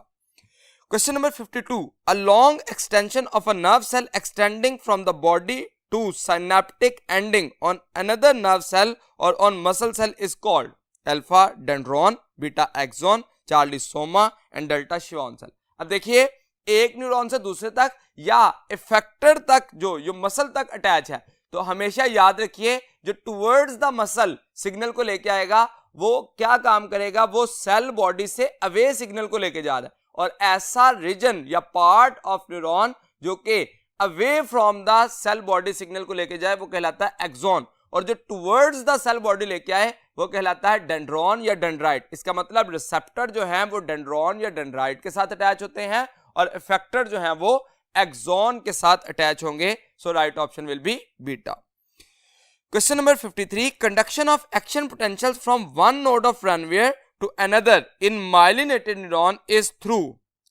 Question number 52, a long extension of a nerve cell extending from the body to synaptic ending on another nerve cell और on muscle cell is called alpha dendron, beta axon, Charlie soma and delta शिवॉन cell. अब देखिए एक neuron से दूसरे तक या effector तक जो मसल तक अटैच है, तो हमेशा याद रखिए जो टुवर्ड्स द मसल सिग्नल को लेके आएगा वो क्या काम करेगा? वो सेल बॉडी से अवे सिग्नल को लेके जा रहा है, और ऐसा रीजन या पार्ट ऑफ न्यूरॉन जो कि away from the cell body signal को लेके जाए वो कहलाता है एक्सॉन, और जो टुवर्ड्स द सेल बॉडी लेके आए वो कहलाता है डेंड्रॉन या डेंड्राइट। इसका मतलब रिसेप्टर जो है वो डेंड्रॉन या डेंड्राइट के साथ अटैच होते हैं और इफेक्टर जो है वो एक्सॉन के साथ अटैच होंगे। So right option will be beta. Question number 53, conduction of action potential from one node of Ranvier to another in myelinated neuron is through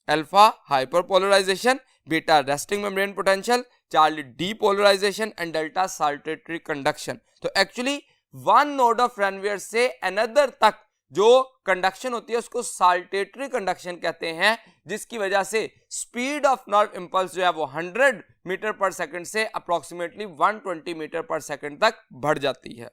alpha hyperpolarization, beta resting membrane potential, Charlie depolarization and delta saltatory conduction. तो actually one node of Ranvier से another तक जो conduction होती है उसको saltatory conduction कहते हैं, जिसकी वजह से स्पीड ऑफ नर्व इंपल्स जो है वो 100 मीटर पर सेकंड से अप्रोक्सीमेटली 120 मीटर पर सेकंड तक बढ़ जाती है।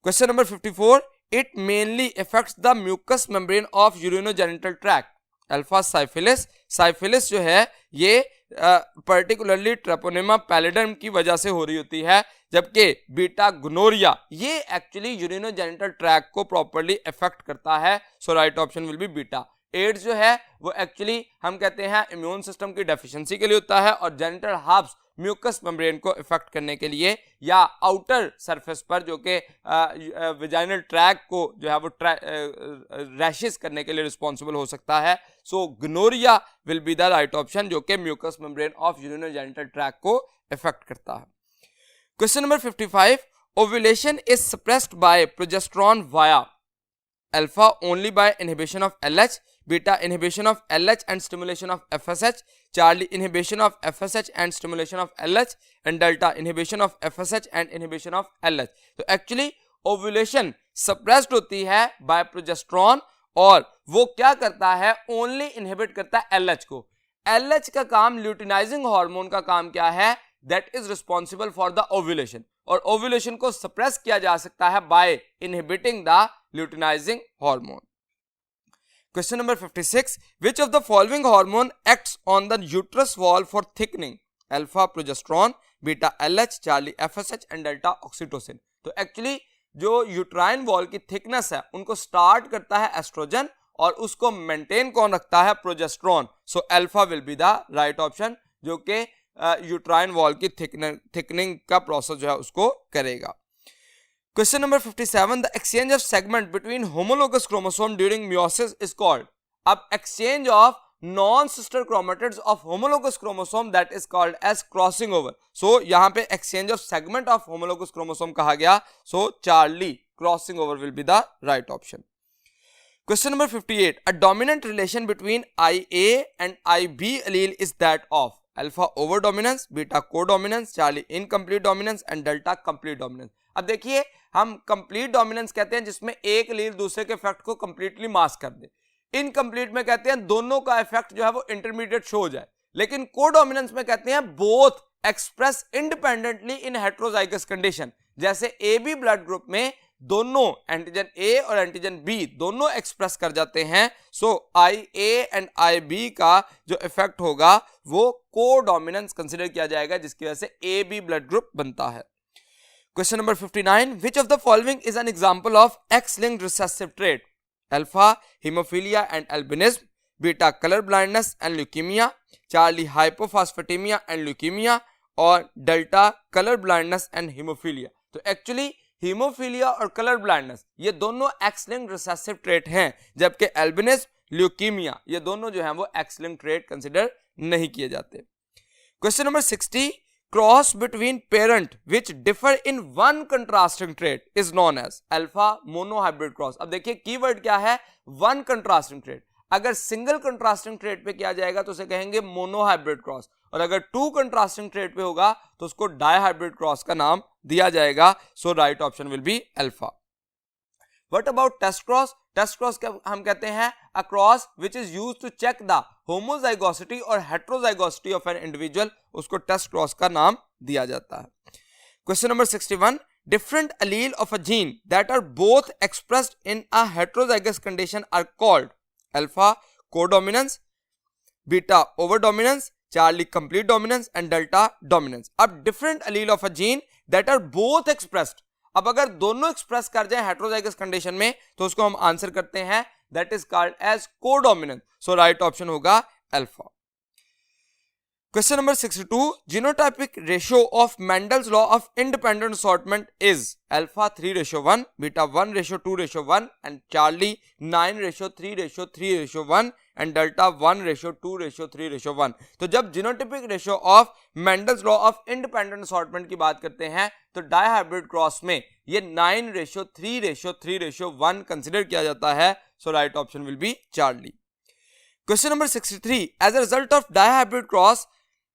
Question number 54, it mainly affects the mucous membrane of urinogenital tract. Alpha syphilis, syphilis जो है ये पर्टिकुलरली ट्रेपोनेमा पैलिडम की वजह से हो रही होती है, जबकि बीटा गोनोरिया ये एक्चुअली यूरिनोजेनिटल ट्रैक्ट को प्रॉपर्ली इफेक्ट करता है। So right option will be beta. AIDS जो है वो एक्चुअली हम कहते हैं इम्यून सिस्टम की डेफिशिएंसी के लिए होता है, और जेनिटल हब्स म्यूकस मेम्ब्रेन को इफेक्ट करने के लिए या आउटर सरफेस पर जो कि विजाइनल ट्रैक को जो है वो रैशेस करने के लिए रिस्पॉन्सिबल हो सकता है। सो gonorrhoea will be the right option, जो कि mucous membrane of urinogenital tract को इफेक्ट करता है। Question number 55, ovulation is suppressed by progesterone via alpha only by inhibition of LH, beta inhibition of LH and stimulation of FSH, Charlie inhibition of FSH and stimulation of LH, and delta inhibition of FSH and inhibition of LH। तो actually ovulation suppressed होती है bye progesterone, और वो क्या करता है, only inhibit करता है LH को। LH का काम, ल्यूटिनाइजिंग हार्मोन का काम क्या है, that is responsible for the ovulation, और ओव्यूलेशन को सप्रेस किया जा सकता है by inhibiting the luteinizing hormone. Question number 56, which of the following hormone acts on the uterus wall for thickening? Alpha progesterone, beta LH, Charlie FSH and delta oxytocin। तो actually जो uterine wall की thickness है उनको start करता है oestrogen, और उसको maintain कौन रखता है, progesterone. So alpha will be the right option, जो कि यूट्राइन वॉल की थिकनिंग का प्रोसेस जो है उसको करेगा। Question number 57, the exchange of segment between homologous chromosome during meiosis is called। अब exchange of non-sister chromatids of homologous chromosome that is called as crossing over। So यहाँ पे exchange of segment of homologous chromosome कहा गया, so Charlie crossing over will be the right option। Question number 58, a dominant relation between IA and IB allele is that of alpha over dominance, beta codominance, Charlie incomplete dominance and delta complete dominance। अब देखिए हम complete dominance कहते हैं जिसमें एक allele दूसरे के effect को कंप्लीटली मास्क कर दे, इनकम्प्लीट में कहते हैं दोनों का इफेक्ट जो है वो इंटरमीडिएट शो हो जाए, लेकिन कोडोमिनेंस में कहते हैं बोथ एक्सप्रेस इंडिपेंडेंटली इन हेट्रोजाइगस कंडीशन। जैसे ए बी ब्लड ग्रुप में दोनों एंटीजन ए और एंटीजन बी दोनों एक्सप्रेस कर जाते हैं, सो आई ए एंड आई बी का जो इफेक्ट होगा वो कोडोमिनेंस कंसिडर किया जाएगा, जिसकी वजह से ए बी ब्लड ग्रुप बनता है। Question number 59, which of the following is an example of X-linked recessive trait? Alpha hemophilia and albinism, beta color blindness and leukemia, Charlie hypophosphatemia and leukemia, और delta color blindness and hemophilia। तो actually haemophilia और colour blindness ये दोनों X-linked recessive trait हैं, जबकि albinism leukaemia ये दोनों जो हैं वो X-linked trait कंसिडर नहीं किए जाते। Question number 60, cross between parent which differ in one contrasting trait is known as alpha monohybrid cross। अब देखिए कीवर्ड क्या है, one contrasting trait। अगर सिंगल कंट्रास्टिंग ट्रेट पे किया जाएगा तो उसे कहेंगे मोनोहाइब्रिड क्रॉस, और अगर टू कंट्रास्टिंग ट्रेट पे होगा तो उसको डाइहाइब्रिड क्रॉस का नाम दिया जाएगा। So right option will be alpha. What about test cross? Test cross हम कहते हैं a cross which is used to check the homozygosity और heterozygosity of an individual, उसको टेस्ट क्रॉस का नाम दिया जाता है। Question number 61, different allele of a gene that are both expressed in a heterozygous condition are called alpha codominance, beta overdominance, Charlie complete dominance and delta dominance। अब different allele of a gene that are both expressed, अब अगर दोनों express कर जाए heterozygous condition में तो उसको हम आंसर करते हैं that is called as codominance. So right option होगा alpha. Question number 62, genotypic ratio of Mendel's law of independent assortment is alpha 3:1, beta 1:2:1 and Charlie 9:3:3:1 and delta 1:2:3:1। तो जब genotypic ratio of Mendel's law of independent assortment की बात करते हैं तो dihybrid cross में ये 9:3:3:1 कंसिडर किया जाता है। So right option will be Charlie. Question number 63. As a result of dihybrid cross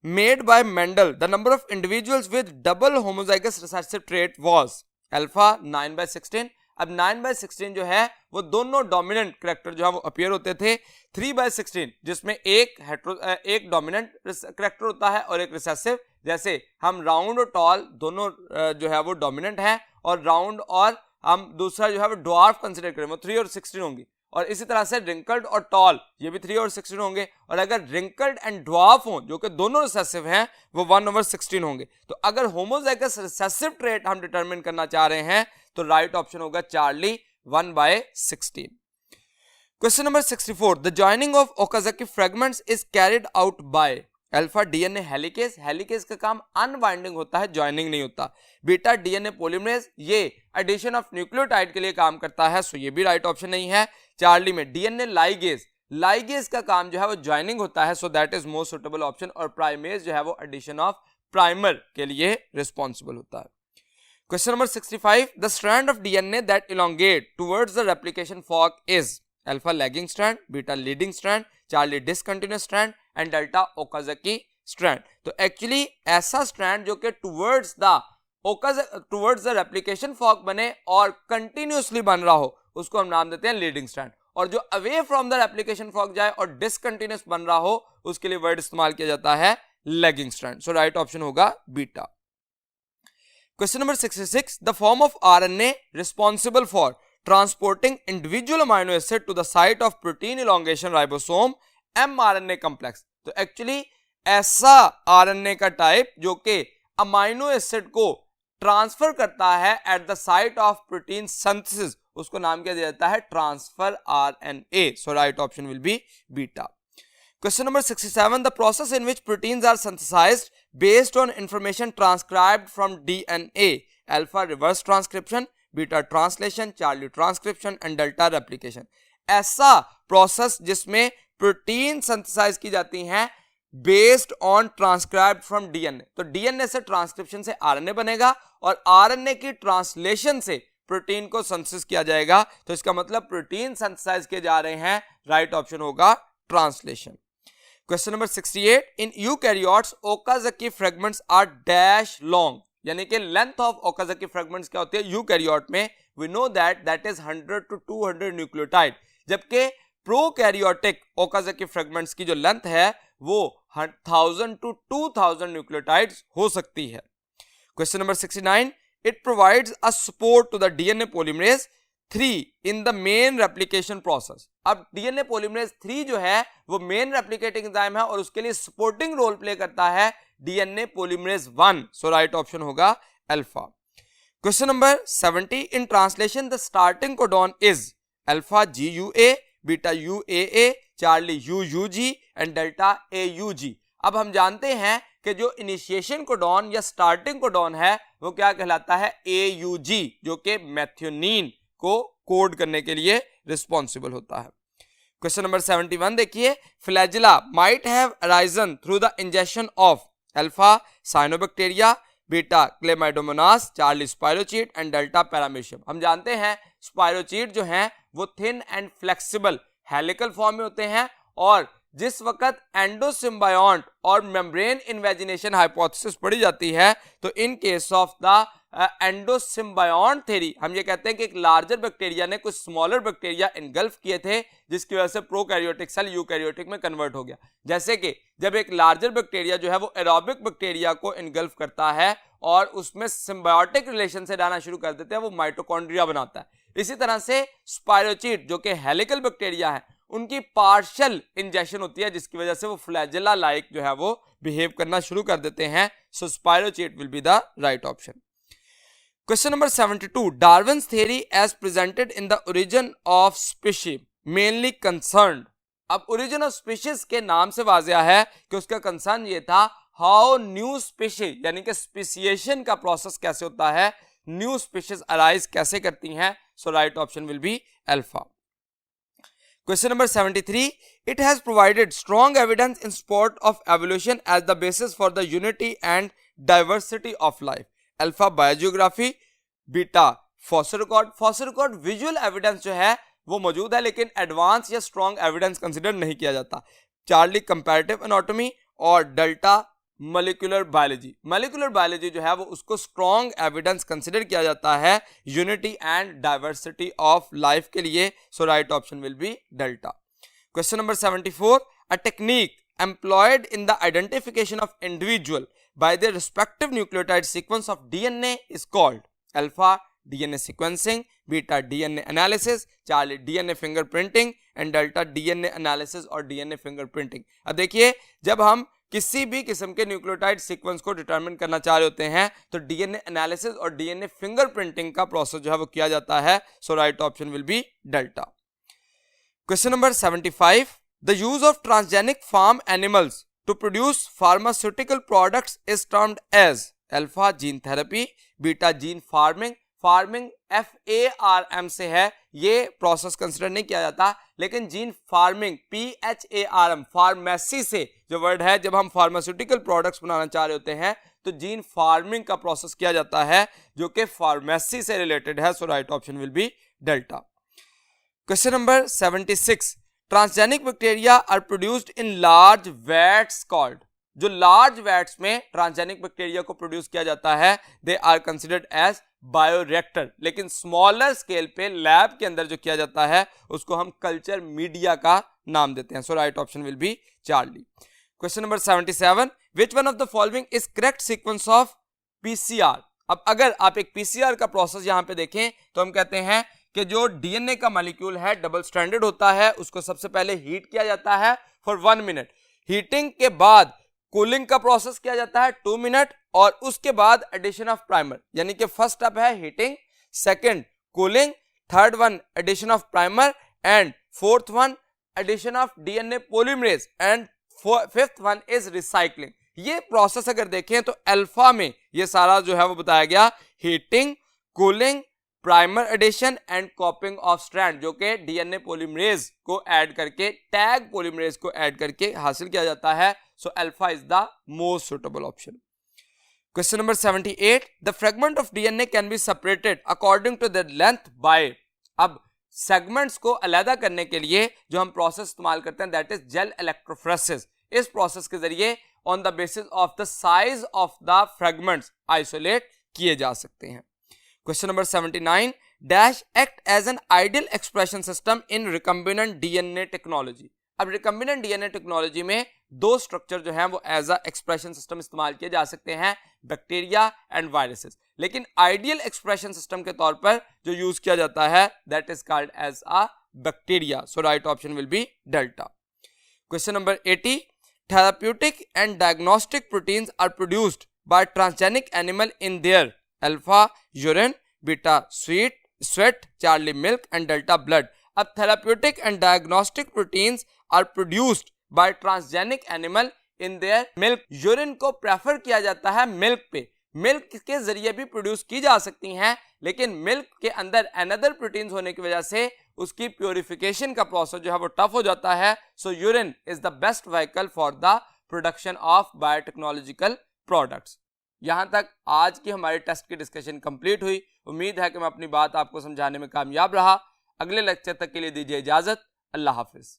made by Mendel, the number of individuals with double homozygous recessive trait was alpha 9/16. अब 9/16 जो है वो दोनों डोमिनेंट करेक्टर जो है वो अपीयर होते थे, 3/16 जिसमें एक डोमिनेंट करेक्टर होता है और एक रिसेसिव, जैसे हम राउंड और टॉल दोनों जो है वो डोमिनेंट है, और राउंड और हम दूसरा जो है वो ड्वार्फ कंसिडर करें वो 3 और 16 होंगी, और इसी तरह से रिंकल्ड और टॉल ये भी 3 और 16 होंगे, और अगर रिंकल्ड एंड ड्वार्फ हो जो कि दोनों रिसेसिव हैं वो 1/16 होंगे। तो अगर होमोजाइगस रिसेसिव ट्रेट हम डिटरमिन करना चाह रहे हैं तो राइट ऑप्शन होगा Charlie 1/16। Question number 64. The joining of Okazaki fragments is carried out by alpha DNA helicase, helicase का काम अनवाइंडिंग होता है, ज्वाइनिंग नहीं होता। बीटा डीएनए पॉलीमरेज ये एडिशन ऑफ न्यूक्लियोटाइड के लिए काम करता है, सो ये भी राइट ऑप्शन नहीं है। चार्ली में डीएनए लाइगेज, लाइगेज का काम जो है वो ज्वाइनिंग होता है, so that is most suitable option, और प्राइमेज जो है वो एडिशन ऑफ प्राइमर के लिए रिस्पॉन्सिबल होता है। Question number 65. The strand of DNA that elongate towards the replication fork is alpha lagging strand, beta leading strand, Charlie discontinuous strand and delta Okazaki strand. तो actually ऐसा strand जो कि towards the replication fork बने और continuously बन रहा हो उसको हम नाम देते हैं लीडिंग स्ट्रैंड, और जो away from the replication fork जाए और डिसकंटिन्यूअस बन रहा हो उसके लिए वर्ड इस्तेमाल किया जाता है लैगिंग स्ट्रैंड, सो राइट ऑप्शन होगा beta. Question number 66. The form of RNA responsible for transporting individual amino acid to the site of protein elongation ribosome mRNA complex. तो एक्चुअली ऐसा आरएनए का टाइप जो कि अमाइनो एसिड को transfer करता है at the site of protein synthesis उसको नाम क्या दिया जाता है transfer RNA, so right option will be beta. Question number 67. The process in which proteins are synthesised based on information transcribed from DNA, alpha reverse transcription, beta translation, charlie transcription and delta replication. ऐसा process जिसमें protein synthesise की जाती हैं based on transcribed from DNA, तो DNA से transcription से RNA बनेगा और आरएनए की ट्रांसलेशन से प्रोटीन को सिंथेसिस किया जाएगा, तो इसका मतलब प्रोटीन सिंथेसाइज किए जा रहे हैं, राइट ऑप्शन होगा translation. Question number 68. In eukaryotes Okazaki fragments are dash long, यानी कि लेंथ ऑफ ओकाजाकी फ्रेगमेंट्स क्या होती है यूकैरियोट में, we know that is 100 to 200 nucleotide, जबकि प्रोकैरियोटिक ओकाजाकी फ्रेगमेंट्स की जो लेंथ है वो 1000 to 2000 न्यूक्लियोटाइड्स हो सकती है। Question number 69. It provides a support to the DNA polymerase 3 in the main replication process. अब डीएनए पॉलीमरेज 3 जो है वो मेन रेप्लिकेटिंग एंजाइम है और उसके लिए सपोर्टिंग रोल प्ले करता है डीएनए पॉलीमरेज 1, सो राइट ऑप्शन होगा alpha. Question number 70. In translation the starting codon is alpha GUA, beta UAA, Charlie UUG and delta AUG। अब हम जानते हैं कि जो इनिशिएशन कोडॉन या स्टार्टिंग कोडॉन है वो क्या कहलाता है AUG, जो कि मेथियोनिन को कोड करने के लिए रिस्पॉन्सिबल होता है। क्वेश्चन नंबर 71 देखिए, flagella might have arisen through the injection of alpha cyanobacteria, beta Chlamydomonas, Charlie spirochaete and delta Paramecium. हम जानते हैं स्पाइरोचीट जो हैं वो thin and flexible helical form में होते हैं, और जिस वक्त एंडोसिम्बायोंट और मेम्ब्रेन इन्वेजिनेशन हाइपोथेसिस पढ़ी जाती है तो in case of the endosymbiont theory हम ये कहते हैं कि एक लार्जर बैक्टीरिया ने कुछ स्मॉलर बैक्टीरिया इनगल्फ किए थे जिसकी वजह से प्रोकैरियोटिक सेल यूकैरियोटिक में कन्वर्ट हो गया। जैसे कि जब एक लार्जर बैक्टीरिया जो है वो एरोबिक बैक्टीरिया को इनगल्फ करता है और उसमें सिम्बायोटिक रिलेशन से रहना शुरू कर देते हैं, वो माइटोकॉन्ड्रिया बनाता है। इसी तरह से स्पाइरोचीट जो कि हेलिकल बैक्टीरिया है उनकी पार्शियल इंजेक्शन होती है जिसकी वजह से वो फ्लैजिला लाइक जो है वो बिहेव करना शुरू कर देते हैं, सो spirochaete will be the right option. Question number 72. Darwin's theory as presented in the origin of species mainly concerned. अब ओरिजिन ऑफ स्पीशीज के नाम से वाज़ेह है कि उसका कंसर्न ये था हाउ न्यू स्पीशीज यानी कि स्पीसिएशन का प्रोसेस कैसे होता है, न्यू स्पीशीज अराइज कैसे करती हैं, so right option will be alpha. Question number 73. It has provided strong evidence in support of evolution as the basis for the unity and diversity of life. Alpha biogeography, beta fossor record. Fossor record visual evidence जो है वो मौजूद है, लेकिन advance या strong evidence consider नहीं किया जाता। चार्ली कंपैरेटिव एनाटॉमी और delta molecular biology. Molecular biology जो है वो उसको स्ट्रॉन्ग एविडेंस कंसिडर किया जाता है unity and diversity of life के लिए। So right option will be delta. Question number 74, a technique employed in the identification of individual by their respective nucleotide sequence of DNA is called alpha DNA sequencing, beta DNA analysis, Charlie DNA fingerprinting and delta DNA analysis और DNA fingerprinting। अब देखिए, जब हम किसी भी किस्म के nucleotide sequence को डिटरमिन करना चाह रहे होते हैं तो डीएनए एनालिसिस और डीएनए फिंगरप्रिंटिंग का प्रोसेस जो है वो किया जाता है। So right option will be delta. Question number 75, the use of transgenic farm animals to produce pharmaceutical products is termed as alpha gene therapy, beta gene farming। Farming FARM से है, ये प्रोसेस कंसिडर नहीं किया जाता, लेकिन gene farming PHARM pharmacy से जो word है, जब हम फार्मास्यूटिकल प्रोडक्ट्स बनाना चाह रहे होते हैं तो जीन फार्मिंग का प्रोसेस किया जाता है जो कि फार्मेसी से रिलेटेड है। So right option will be delta. Question number 76, transgenic bacteria are produced in large vats called. जो लार्ज वैट्स में ट्रांसजेनिक बैक्टीरिया को प्रोड्यूस किया जाता है they are considered as bioreactor, लेकिन स्मॉलर स्केल पे लैब के अंदर जो किया जाता है उसको हम कल्चर मीडिया का नाम देते हैं। So right option will be Charlie. Question number 77, which one of the following is correct sequence of PCR. अब अगर आप एक पीसीआर का प्रोसेस यहां पे देखें तो हम कहते हैं कि जो डीएनए का मॉलिक्यूल है डबल स्ट्रैंडेड होता है, उसको सबसे पहले हीट किया जाता है फॉर 1 मिनट। हीटिंग के बाद कूलिंग का प्रोसेस किया जाता है 2 मिनट, और उसके बाद एडिशन ऑफ प्राइमर, यानी कि फर्स्ट स्टेप है heating, second cooling, third one addition of primer and fourth one addition of DNA polymerase and fifth one is recycling. ये प्रोसेस अगर देखें तो अल्फा में ये सारा जो है वो बताया गया, heating, cooling, primer addition and copying of strand, जो कि डीएनए पॉलीमरेज को ऐड करके, टैग पॉलीमरेज को ऐड करके हासिल किया जाता है। So alpha is the most suitable option. Question number 78, the fragment of DNA can be separated according to their length by. अब सेगमेंट्स को अलग करने के लिए जो हम प्रोसेस इस्तेमाल करते हैं दैट इज जेल इलेक्ट्रोफोरेसिस। इस प्रोसेस के जरिए on the basis of the size of the fragments isolate किए जा सकते हैं। Question number 79, dash act as an ideal expression system in recombinant DNA technology. अब रिकम्बिनेंट डीएनए टेक्नोलॉजी में दो स्ट्रक्चर जो हैं वो एज अ एक्सप्रेशन सिस्टम इस्तेमाल किए जा सकते हैं, बैक्टीरिया एंड वायरसेस, लेकिन आइडियल एक्सप्रेशन सिस्टम के तौर पर जो यूज किया जाता है that is called as a bacteria. So right option will be delta. Question number 80, therapeutic and diagnostic proteins are produced by transgenic animal in their alpha urine, beta sweat, Charlie milk and delta blood. अब therapeutic and diagnostic proteins are produced by transgenic animal in their milk. Urine को prefer किया जाता है milk पे, milk के जरिए भी produce की जा सकती हैं, लेकिन मिल्क के अंदर अनदर प्रोटीन्स होने की वजह से उसकी प्योरिफिकेशन का प्रोसेस जो है वो टफ हो जाता है। So urine is the best vehicle for the production of biotechnological products. यहां तक आज की हमारी टेस्ट की डिस्कशन कंप्लीट हुई। उम्मीद है कि मैं अपनी बात आपको समझाने में कामयाब रहा। अगले लेक्चर तक के लिए दीजिए इजाजत। अल्लाह हाफिज।